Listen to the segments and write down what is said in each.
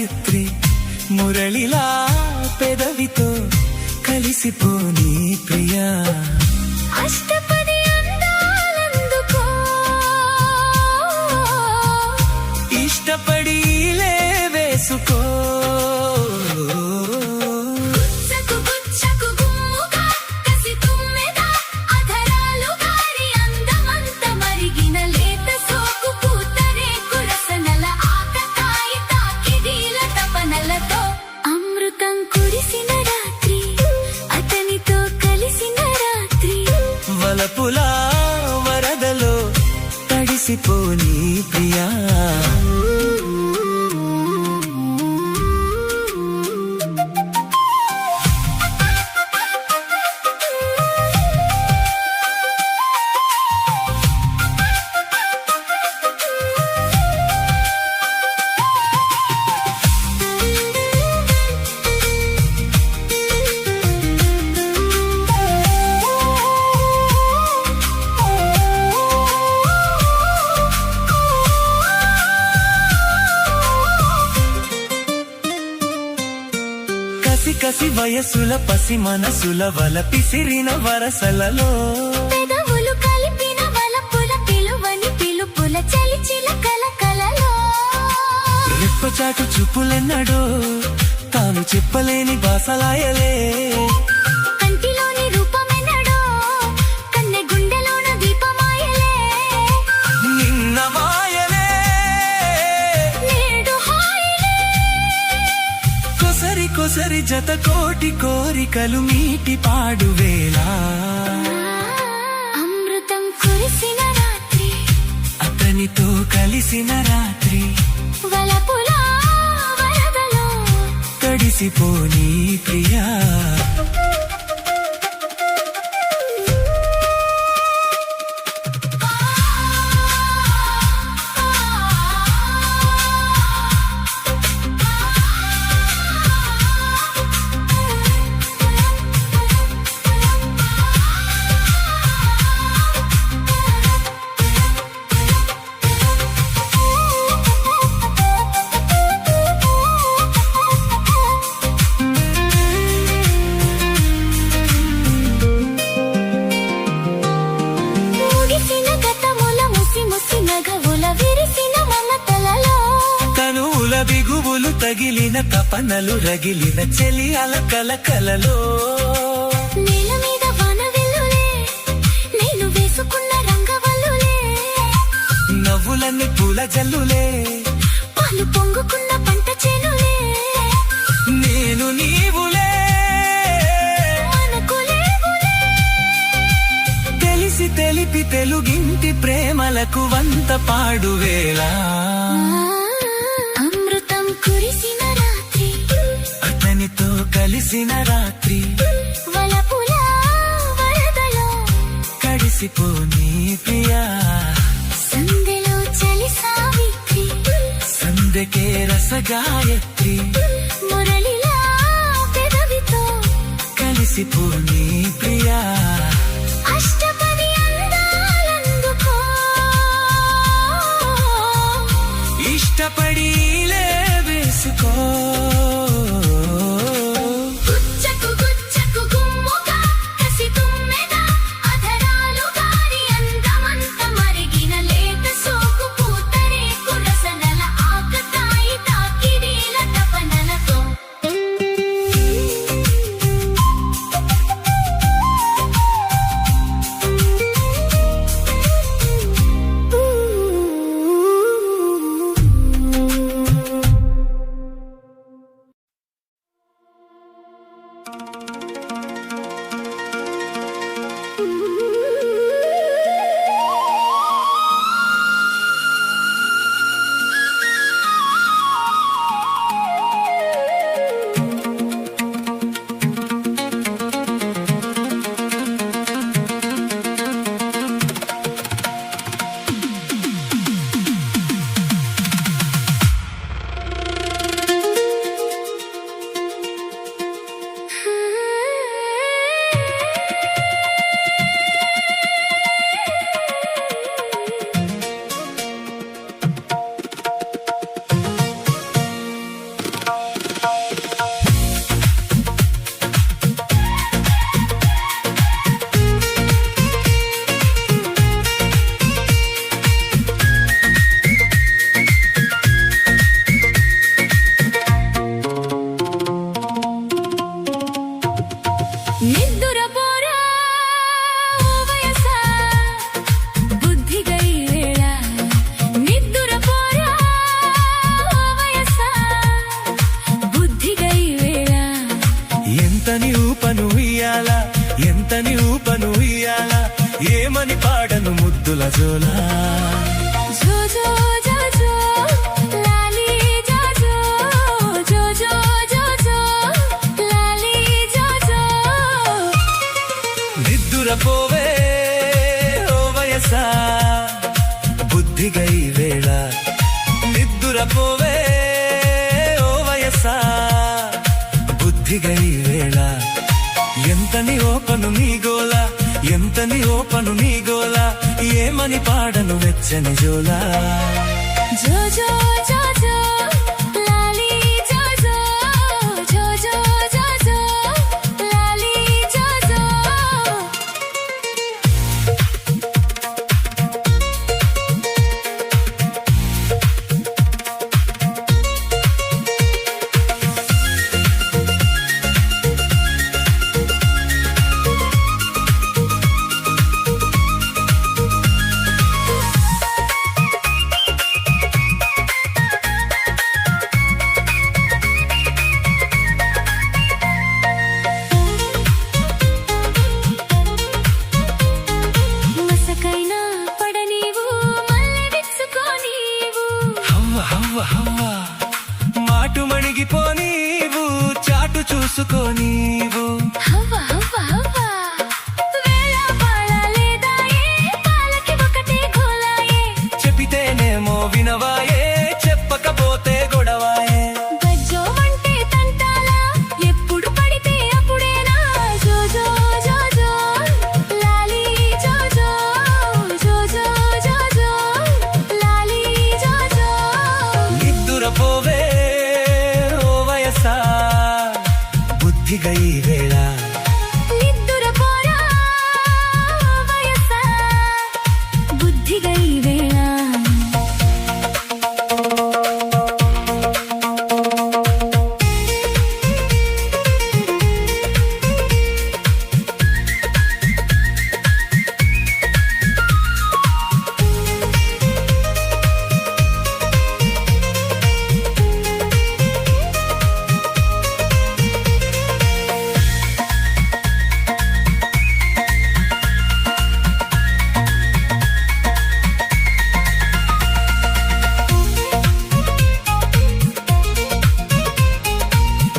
గాయత్రి మురళిలా పెదవితో కలిసిపోని ప్రియా అష్టపది అందాలందుకో ఇష్టపడి వేసుకో వలపులా వరదలో తడిసిపోని ప్రియా కసి వయసుల పసి మనసుల వల పిసిరిన వరసలలో పెదవులు కలిపిన వలపుల పిలువని పిలుపుల చలిచిల కలకలలో రెప్పచాటు చూపులెన్నడో తాను చెప్పలేని బాసలాయలే కంటిలోని రూపమెన్నడో కన్నె గుండెలోన దీపమాయలే నిన్న మాయలే నేడు హాయిలే కొసరి కొసరి జత కోటి కోరికలు మీటి పాడువేలా అమృతం కురిసిన రాత్రి అతనితో కలిసిన రాత్రి వలపులా వరదలో తడిసిపోని ప్రియా బిగువులు తగిలిన తపనలు రగిలిన చెలి అలకల కలలో నేల మీద వానవెల్లులే నేను వేసుకున్న రంగవల్లులే నవ్వులన్నీ పూల జల్లులే పాలు పొంగుకున్న పంట చేనులే నేను నీవులే మనకులేవులే తెలిసి తెలిపి తెలుగింటి ప్రేమలకు వంత పాడువేలా కురిసిన రాత్రి అతనితో కలిసిన రాత్రి వలపులా వరదలో కడిసిపోని ప్రియా సందెలో చలి సావిత్రి సందెకే రసగాయత్రి మురళిలా పెదవితో కలిసిపోని ప్రియా అష్టపది అందాలందుకో ఇష్టపడి వేసుకో గుచ్చకు గుచ్చకు గుమ్ముగా కసి తుమ్మెద అధరాలు గారి అందమంత మరిగిన లేత సోకు పూతరే కురసనల ఆకతాయి తాకిడీల తపనలతో జోల జోల జో జో జో జో లాలి జో జో జో జో జో జో లాలి జో జో నిద్దురపోవే ఓ వయసా బుద్ధిగా ఈ వేళ నిద్దురపోవే ఓ వయసా బుద్ధిగా ఈ వేళ ఎంతని ఓపను నీ గోల ఎంతని ఓపను నీ గోల ఏమని పాడను వెచ్చని జోలా జో జో జో జో లాలి జో జో జో జో జో జో లాలి జో జో మసకైనా పడనీవు మల్లె విచ్చుకోనీవు హవ్వ హవ్వ హవ్వ మాటు మణిగిపోనీవు చాటు చూసుకోనీవు హవ్వ హవ్వ హవ్వ వేళ పాళ లేదాయే పాలకి ఒకటే గోలాయే చెప్పితేనేమో వినవాయే చెప్పకపోతే గొడవాయే గజ్జో అంటే తంటాలా ఎప్పుడు పడితే అప్పుడేనా జో జో జో జో లాలి జో జో జో జో జో జో లాలి జో జో నిద్దురపోవే ఓ వయసా బుద్ధిగా ఈ వేళ నిద్దురపోరా వయసా బుద్ధిగా ఈ వేళ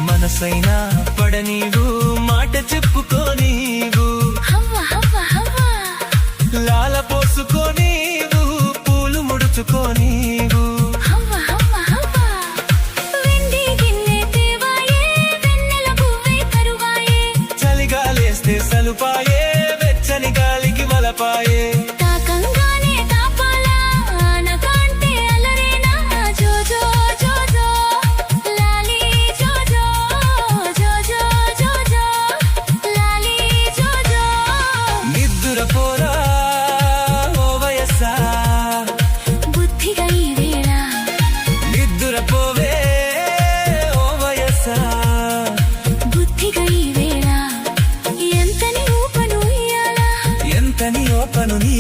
మనసైనా పడనీవు మాట చెప్పుకోనీవు హవ్వ హవ్వ హవ్వ లాల పోసుకోనీవు పూలు ముడుచుకోనీవు హవ్వ హవ్వ హవ్వ వెండి గిన్నె తేవాయే వెన్నెల పువ్వే కరువాయే చలిగాలేస్తే సలుపాయే వెచ్చని గాలికి వలపాయే తాకంగానే తాపాలా ఆనకాంటే అలరేనా జో జో జో జో లాలి జో జో జో జో జో జో లాలి జో జో నిద్దురపోరా ఓ వయసా బుద్ధిగా ఈ వేళ నిద్దురపోవే ఓ వయసా బుద్ధిగా ఈ వేళ ఎంతని ఊపను ఇయ్యాలా ఎంతని ఓపను నీ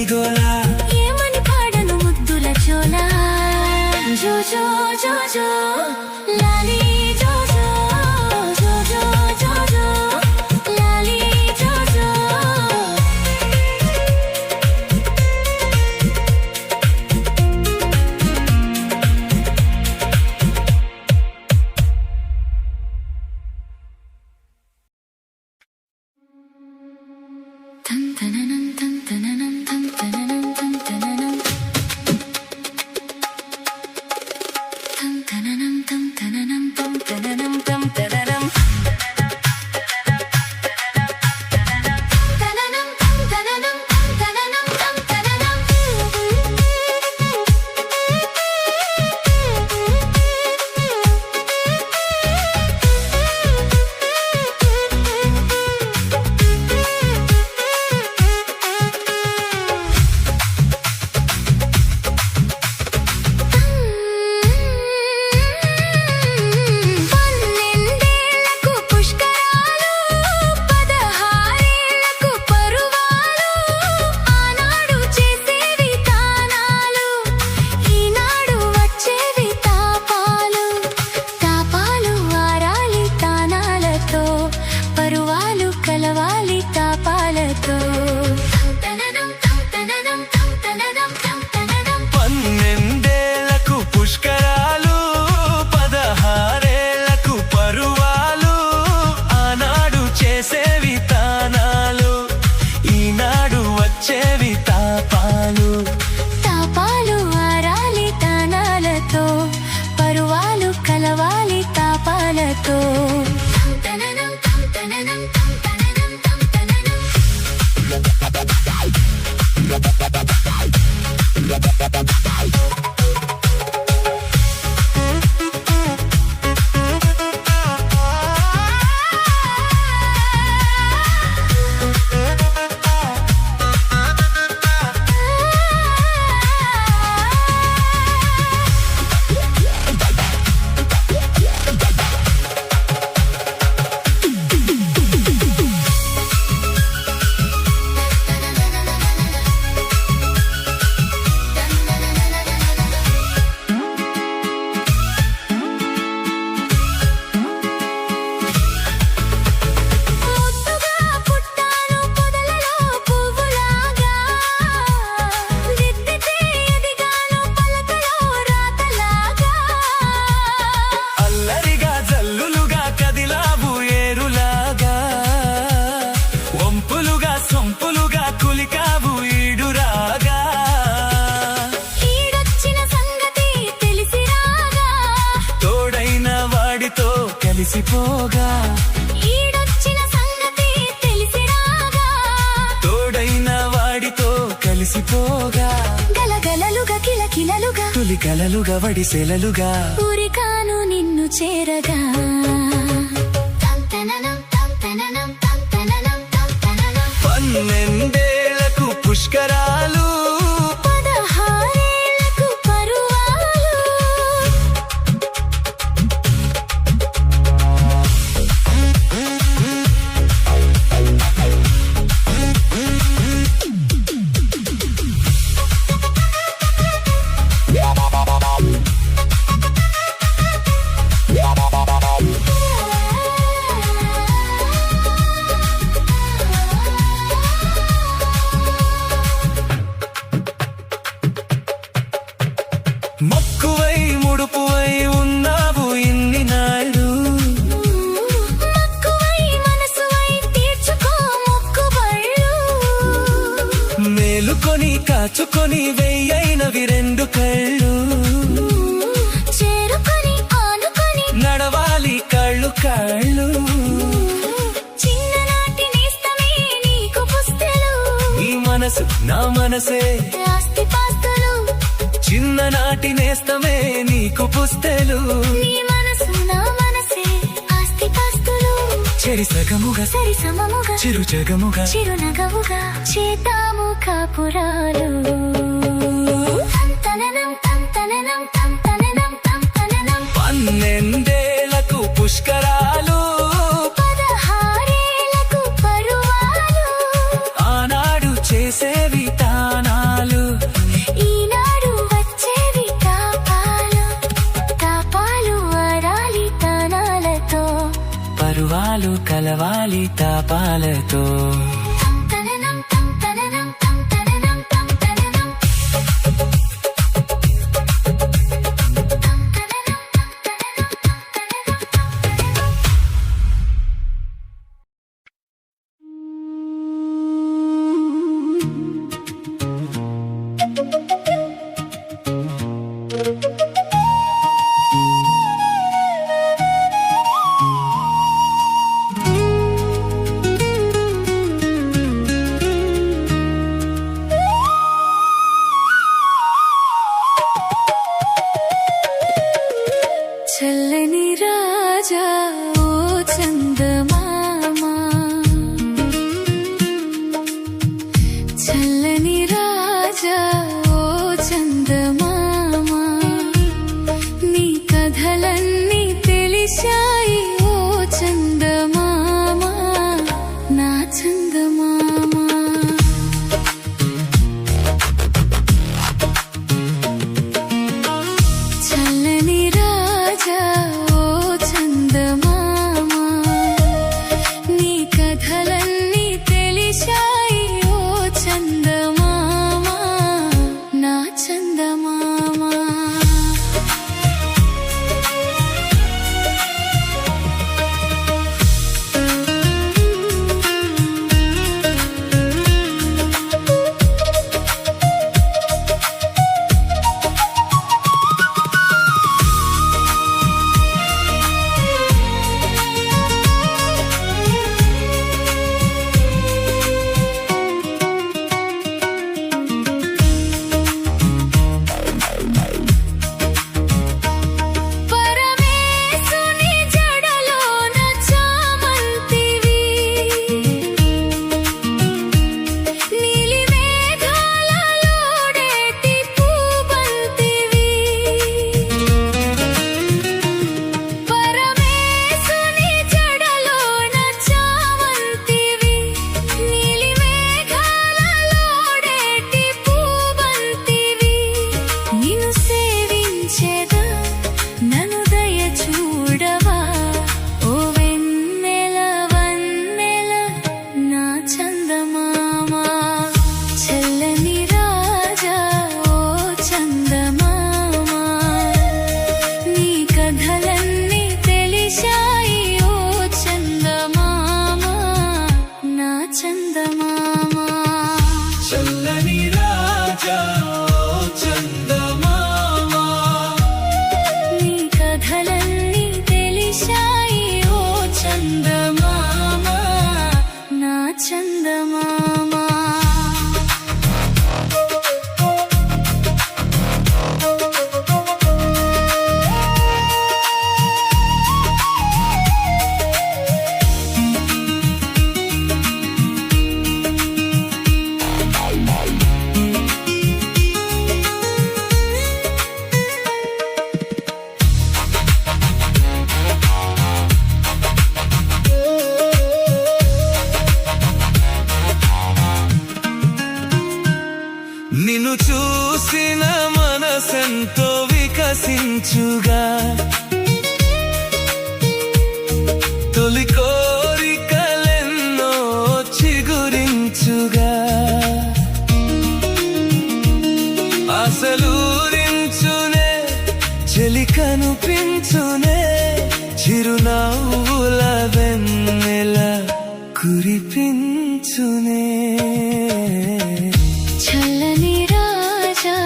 తాపాలతో కలిసిపోగా ఈడొచ్చిన సంగతి తెలిసిరాగా తోడైన వాడితో కలిసిపోగా గలగలలుగా కిలకిలలుగా తొలి కలలుగా వడిసెలలుగా ఊరికాను నిన్ను చేరగా పన్నెండేళ్లకు పుష్కరాలు 16 ఏళ్లకు పరువాలు మక్కువై ముడుపువై ఉన్నావు ఇన్ని నాడు మక్కువై మనసువై తీర్చుకో మొక్కుబళ్ళు మేలుకొని కాచుకొని వెయ్యైనవి రెండు కళ్ళు చేరుకొని ఆనుకొని నడవాలి కళ్ళు కళ్ళు చిన్ననాటి నేస్తమే నీకు పుస్తెలు నీ మనసు నా మనసే ఆస్తిపాస్తులు చిన్ననాటి నేస్తమే నీకు పుస్తెలు నీ మనసు నా మనసే ఆస్తిపాస్తులు చెరి సగముగా సరి సమముగా చిరు జగముగా చిరునగవుగా చేతాము కాపురాలు తంతననం తంతననం తంతననం తంతననం 12 పుష్కరాలు 16 ఏళ్లకు పరువాలు ఆనాడు చేసేవి తానాలు ఈనాడు వచ్చేవి తాపాలు తాపాలు ఆడాలి తానాలతో పరువాలు కలవాలి తాపాలతో తంతననం తంతననం తంతననం తంతననం చందమామ నా చందమామ నిన్ను చూసిన మనసెంతో వికసించుగా తొలి కోరికలెన్నో చిగురించుగా అసలూరించునే చెలి కనిపించునే చిరునవ్వుల వెన్నెల కురిపించునే చల్లని రాజా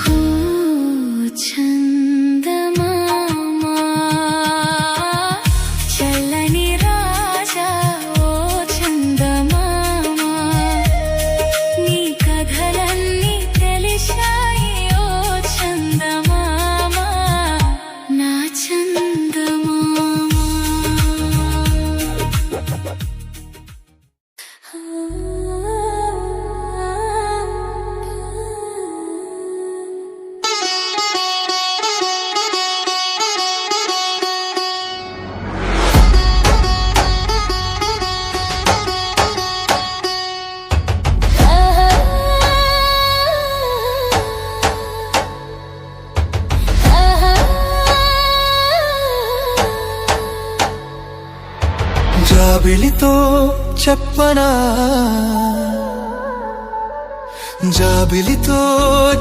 ఓ చందమామ చల్లని రాజా ఓ చందమామ నీ కథలన్నీ తెలిశాయి ఓ చందమామ నా చందమామ జాబిలితో చెప్పనా జాబిలితో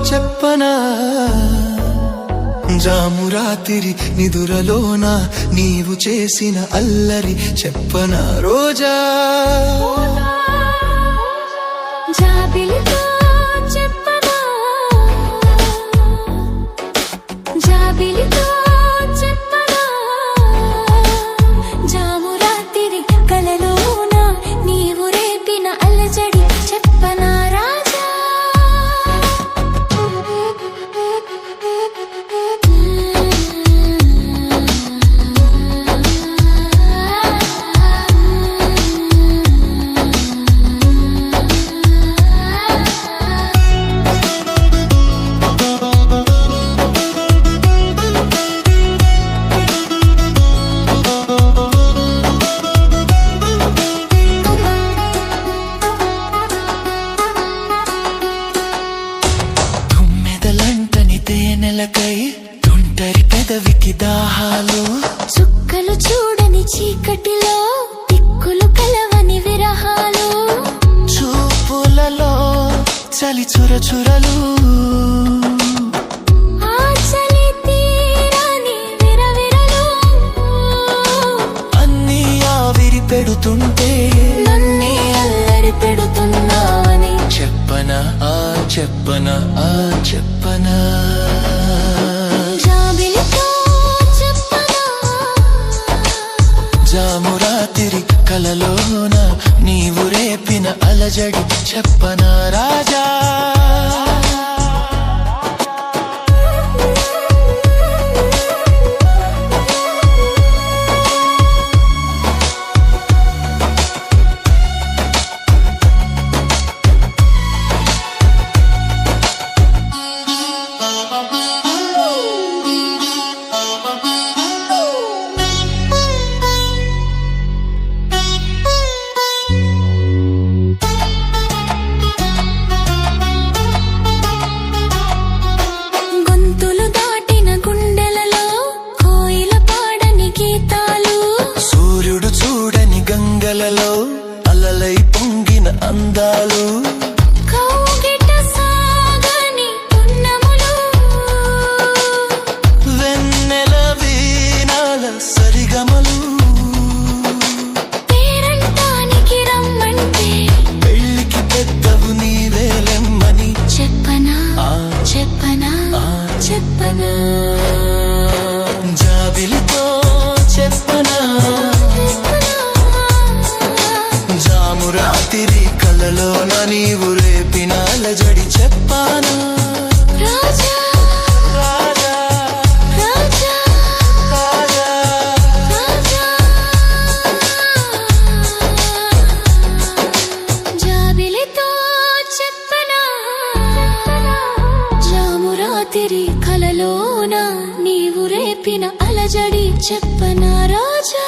చెప్పనా జామురాతిరి నిదురలోన నీవు చేసిన అల్లరి చెప్పనా రోజా జాబిలితో చెప్పనా జాబిలితో చెప్పనా జామురాతిరి కలలోన నీవు రేపిన అలజడి చెప్పనా రాజా తేనెలకై తుంటరి పెదవికి దాహాలు చుక్కలు చూడని చీకటిలో దిక్కులు కలవని విరహాలు చూపులలో చలి చురచురలు ఆ చలి తీరని విరవిరలు అన్నీ ఆవిరి పెడుతుంటే నన్నే అల్లరి పెడుతున్నావని చెప్పనా చెప్పనా చెప్పనా జాబిలితో చెప్పనా జామురాతిరి కలలోన నీవు రేపిన అలజడి చెప్పనా రాజా అలలై పొంగిన అందాలు కౌగిట సాగని పున్నములు వెన్నెల వీణాల సరిగమలు పేరంటానికి రమ్మంటే పెళ్ళికి పెద్దవు నీవేలెమ్మని చెప్పనా చెప్పనా చెప్పనా జాబిలితో నీవు రేపిన అలజడి చెప్పనా రోజా